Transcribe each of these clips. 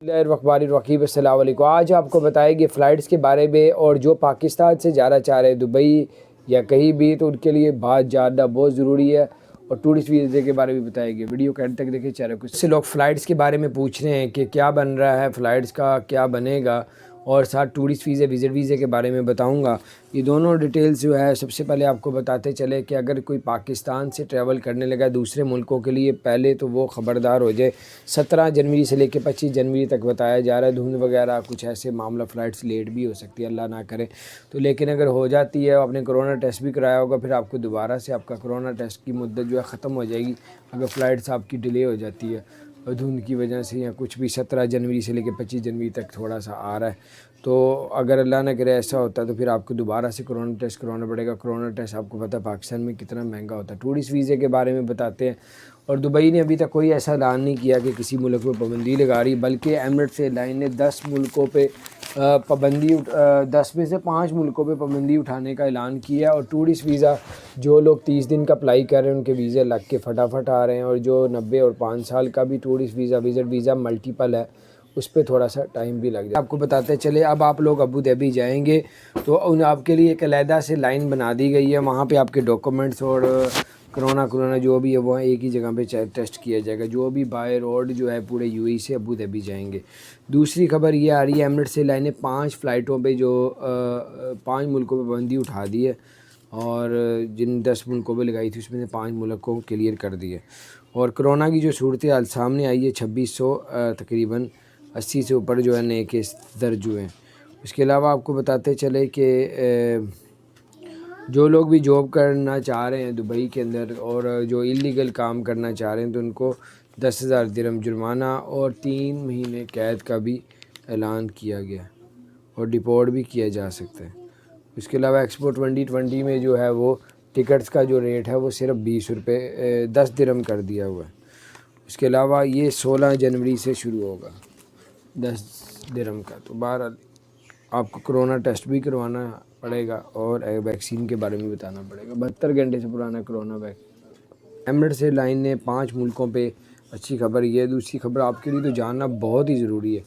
रकीब अस्सलाम वालेकुम। आज आपको बताएंगे फ़्लाइट्स के बारे में, और जो पाकिस्तान से जाना चाह रहे हैं दुबई या कहीं भी, तो उनके लिए बात जानना बहुत ज़रूरी है। और टूरिस्ट वीज़े के बारे में बताएंगे। वीडियो के एंड तक देखिए। चैनल कुछ से लोग फ़्लाइट्स के बारे में पूछ रहे हैं कि क्या बन रहा है, फ़्लाइट्स का क्या बनेगा, और साथ टूरिस्ट वीज़े विज़िट वीज़े के बारे में बताऊंगा। ये दोनों डिटेल्स जो है सबसे पहले आपको बताते चले कि अगर कोई पाकिस्तान से ट्रैवल करने लगा दूसरे मुल्कों के लिए, पहले तो वो ख़बरदार हो जाए। 17 जनवरी से लेकर 25 जनवरी तक बताया जा रहा है। धुंध वगैरह कुछ ऐसे मामला, फ़्लाइट्स लेट भी हो सकती है, अल्लाह ना करे तो। लेकिन अगर हो जाती है, आपने कोरोना टेस्ट भी कराया होगा, फिर आपको दोबारा से आपका कोरोना टेस्ट की मुद्दत जो है ख़त्म हो जाएगी अगर फ़्लाइट्स आपकी डिले हो जाती है और धुंध की वजह से या कुछ भी। 17 जनवरी से लेकर 25 जनवरी तक थोड़ा सा आ रहा है, तो अगर अल्लाह न करे ऐसा होता है तो फिर आपको दोबारा से कोरोना टेस्ट करवाना पड़ेगा। कोरोना टेस्ट आपको पता है पाकिस्तान में कितना महंगा होता है। टूरिस्ट वीज़े के बारे में बताते हैं। और दुबई ने अभी तक कोई ऐसा ऐलान नहीं किया कि किसी मुल्क में पाबंदी लगा रही, बल्कि एमिरेट्स एयरलाइन ने 10 मुल्कों पे पाबंदी 10 में से 5 मुल्कों पे पाबंदी उठाने का ऐलान किया। और टूरिस्ट वीज़ा जो लोग 30 दिन का अप्लाई कर रहे हैं उनके वीज़े लग के फटाफट आ रहे हैं। और जो 90 और 5 साल का भी tourist visa visit visa multiple है, उस पर थोड़ा सा टाइम भी लग जाए। आपको बताते चले, अब आप लोग अबू धाबी जाएंगे तो उन आपके लिए एक अलहदा से लाइन बना दी गई है। वहाँ पे आपके डॉक्यूमेंट्स और कोरोना जो भी है वो एक ही जगह पे टेस्ट किया जाएगा। जो भी बाय रोड जो है पूरे यूएई से अबू धाबी जाएंगे। दूसरी खबर ये आ रही है, एमिरेट्स से लाइन ने 5 फ़्लाइटों पे जो 5 मुल्कों पे पाबंदी उठा दी है, और जिन 10 मुल्कों पे लगाई थी उसमें से 5 मुल्क को क्लियर कर दिए। और कोरोना की जो सूरत हाल सामने आई है, 2600 तकरीबन 80 से ऊपर जो है नए केस दर्ज हुए हैं। उसके अलावा आपको बताते चले कि जो लोग भी जॉब करना चाह रहे हैं दुबई के अंदर और जो इलीगल काम करना चाह रहे हैं, तो उनको 10,000 दिरहम जुर्माना और 3 महीने कैद का भी ऐलान किया गया, और डिपोर्ट भी किया जा सकता है। उसके अलावा एक्सपो 2020 में जो है वो टिकट्स का जो रेट है वो सिर्फ 20 रुपये 10 दिरहम कर दिया हुआ है। उसके अलावा ये 16 जनवरी से शुरू होगा 10 दिरहम का। तो बहरहाल आपको कोरोना टेस्ट भी करवाना पड़ेगा और वैक्सीन के बारे में बताना पड़ेगा। 72 घंटे से पुराना कोरोना वैक्सीन। एमिरेट्स एयरलाइन ने 5 मुल्कों पे, अच्छी खबर ये। दूसरी खबर आपके लिए तो जानना बहुत ही ज़रूरी है,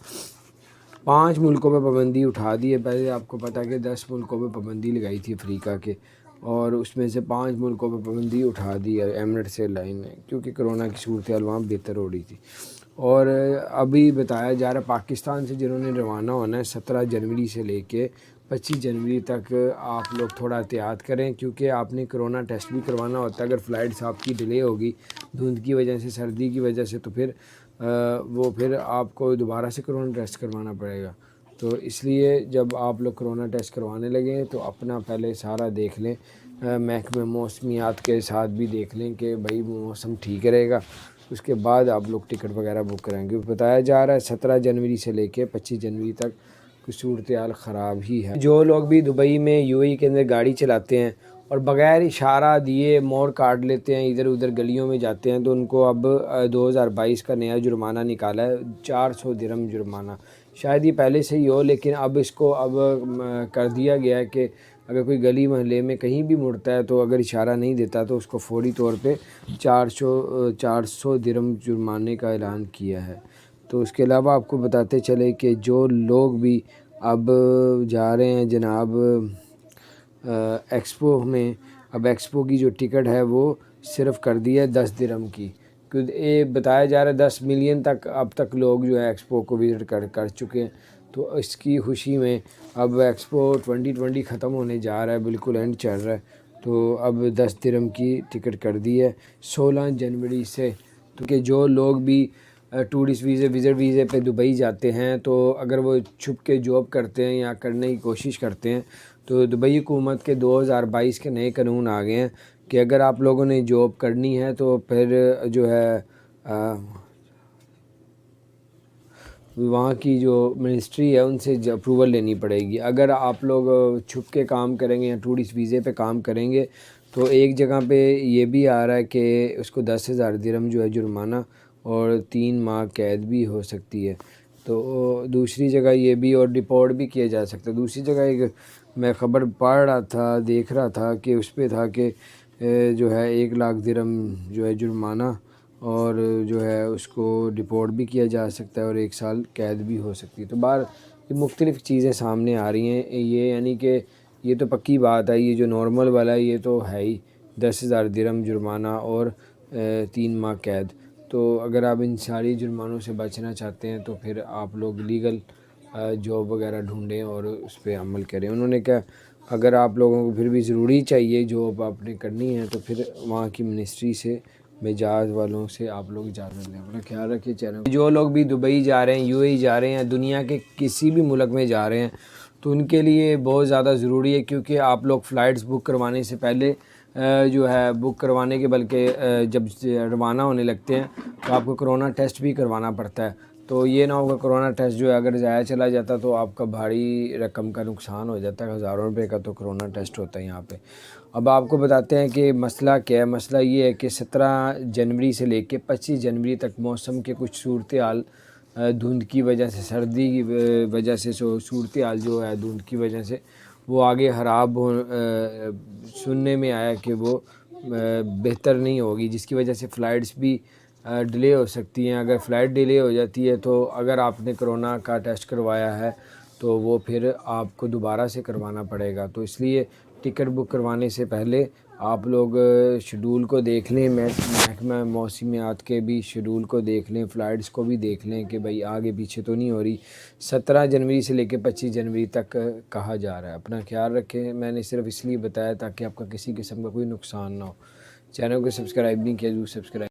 5 मुल्कों पे पाबंदी उठा दी है। पहले आपको पता है कि 10 मुल्कों पे पाबंदी लगाई थी अफ्रीका के, और उसमें से 5 मुल्कों पे पाबंदी उठा दी है एमिरेट्स एयरलाइन ने, क्योंकि कोरोना की सूरत हाल वहाँ बेहतर हो रही थी। और अभी बताया जा रहा है पाकिस्तान से जिन्होंने रवाना होना है 17 जनवरी से लेके 25 जनवरी तक, आप लोग थोड़ा एहतियात करें, क्योंकि आपने कोरोना टेस्ट भी करवाना होता है। अगर फ़्लाइट्स आपकी डिले होगी धुंध की वजह से, सर्दी की वजह से, तो फिर आपको दोबारा से कोरोना टेस्ट करवाना पड़ेगा। तो इसलिए जब आप लोग कोरोना टेस्ट करवाने लगें तो अपना पहले सारा देख लें, महकमे मौसमियात के साथ भी देख लें कि भाई मौसम ठीक रहेगा। उसके बाद आप लोग टिकट वगैरह बुक कराएंगे। बताया जा रहा है 17 जनवरी से लेके 25 जनवरी तक कुछ सूरत हाल ख़राब ही है। जो लोग भी दुबई में यूएई के अंदर गाड़ी चलाते हैं और बग़ैर इशारा दिए मोड़ काट लेते हैं, इधर उधर गलियों में जाते हैं, तो उनको अब 2022 का नया जुर्माना निकाला है, 400 दिरहम जुर्माना। शायद ये पहले से ही हो, लेकिन अब इसको कर दिया गया है कि अगर कोई गली महल्ले में कहीं भी मुड़ता है तो अगर इशारा नहीं देता तो उसको फ़ौरी तौर पे 400 दिरहम जुर्माने का ऐलान किया है। तो उसके अलावा आपको बताते चले कि जो लोग भी अब जा रहे हैं जनाब एक्सपो में, अब एक्सपो की जो टिकट है वो सिर्फ़ कर दी है 10 दिरहम की, क्योंकि ये बताया जा रहा है 10 मिलियन तक अब तक लोग जो है एक्सपो को विज़िट कर चुके हैं। तो इसकी खुशी में अब एक्सपो 2020 ख़त्म होने जा रहा है, बिल्कुल एंड चल रहा है, तो अब 10 दिरहम की टिकट कर दी है 16 जनवरी से। तो कि जो लोग भी टूरिस्ट वीज़े विज़िट वीज़े पे दुबई जाते हैं, तो अगर वो छुप के जॉब करते हैं या करने की कोशिश करते हैं, तो दुबई हुकूमत के 2022 के नए कानून आ गए हैं कि अगर आप लोगों ने जॉब करनी है तो फिर जो है वहाँ की जो मिनिस्ट्री है उनसे अप्रूवल लेनी पड़ेगी। अगर आप लोग छुप के काम करेंगे या टूरिस्ट वीज़े पे काम करेंगे, तो एक जगह पे ये भी आ रहा है कि उसको 10,000 दिरहम जो है जुर्माना और 3 माह कैद भी हो सकती है। तो दूसरी जगह ये भी, और डिपोर्ट भी किया जा सकता है। दूसरी जगह एक मैं ख़बर पढ़ रहा था, देख रहा था कि उस पर था कि जो है 1 लाख दिरहम जो है जुर्माना اور جو ہے اس کو ڈپورٹ بھی کیا جا سکتا ہے اور 1 سال قید بھی ہو سکتی ہے۔ تو یہ مختلف چیزیں سامنے آ رہی ہیں، یہ یعنی کہ یہ تو پکی بات ہے، یہ جو نارمل والا ہے یہ تو ہے ہی 10,000 درہم جرمانہ اور 3 ماہ قید۔ تو اگر آپ ان ساری جرمانوں سے بچنا چاہتے ہیں تو پھر آپ لوگ لیگل جاب وغیرہ ڈھونڈیں اور اس پہ عمل کریں۔ انہوں نے کہا اگر آپ لوگوں کو پھر بھی ضروری چاہیے جاب آپ نے کرنی ہے تو پھر وہاں کی منسٹری سے، مجاز والوں سے آپ لوگ اجازت لیں۔ اپنا خیال رکھیے چینل۔ جو لوگ بھی دبئی جا رہے ہیں، یو اے ای جا رہے ہیں، دنیا کے کسی بھی ملک میں جا رہے ہیں تو ان کے لیے بہت زیادہ ضروری ہے، کیونکہ آپ لوگ فلائٹس بک کروانے سے پہلے جو ہے بک کروانے کے بلکہ جب روانہ ہونے لگتے ہیں تو آپ کو کرونا ٹیسٹ بھی کروانا پڑتا ہے۔ تو یہ نہ ہوگا کرونا ٹیسٹ جو ہے اگر ضائع چلا جاتا تو آپ کا بھاری رقم کا نقصان ہو جاتا ہے، ہزاروں روپے کا تو کرونا ٹیسٹ ہوتا ہے یہاں پہ۔ اب آپ کو بتاتے ہیں کہ مسئلہ کیا ہے۔ مسئلہ یہ ہے کہ 17 جنوری سے لے کے 25 جنوری تک موسم کے کچھ صورتحال دھند کی وجہ سے، سردی کی وجہ سے صورتحال جو ہے دھند کی وجہ سے وہ آگے خراب سننے میں آیا کہ وہ بہتر نہیں ہوگی، جس کی وجہ سے فلائٹس بھی ڈیلے ہو سکتی ہیں۔ اگر فلائٹ ڈیلے ہو جاتی ہے تو اگر آپ نے کرونا کا ٹیسٹ کروایا ہے تو وہ پھر آپ کو دوبارہ سے کروانا پڑے گا۔ تو اس لیے ٹکٹ بک کروانے سے پہلے آپ لوگ شیڈول کو دیکھ لیں، محکمہ موسمیات کے بھی شیڈول کو دیکھ لیں، فلائٹس کو بھی دیکھ لیں کہ بھئی آگے پیچھے تو نہیں ہو رہی۔ 17 جنوری سے لے کے 25 جنوری تک کہا جا رہا ہے۔ اپنا خیال رکھیں، میں نے صرف اس لیے بتایا تاکہ آپ کا کسی قسم کا کوئی نقصان نہ ہو۔ چینل کو سبسکرائب نہیں کیا، ضرور سبسکرائب